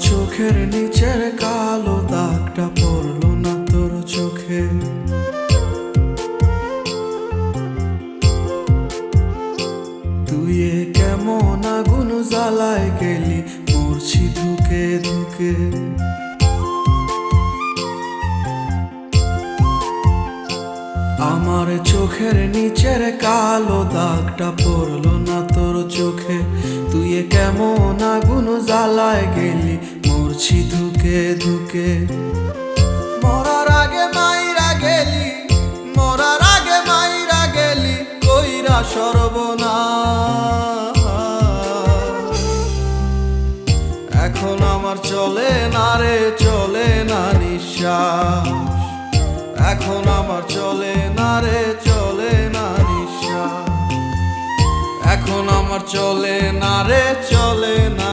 চোখের নিচের কালো দাগটা পড়লো না তোর চোখে। তুই কেমন আগুন জ্বালায় গেলি, মরছি ধুকে ধুকে। আমার চোখের নিচের কালো দাগটা পড়লো না তোর চোখে। তুই কেমন আগুন জ্বালায় গেলি, মরছি ধুকে ধুকে। মরার আগে মাইরা গেলি, মরার আগে মাইরা গেলি, কইরা সর্বনাশ। এখন আমার চলে না রে, চলে না নিঃশ্বাস। এখন আমার চলে না রে, চলে না নিঃশ্বাস। এখন আমার চলে না রে, চলে না।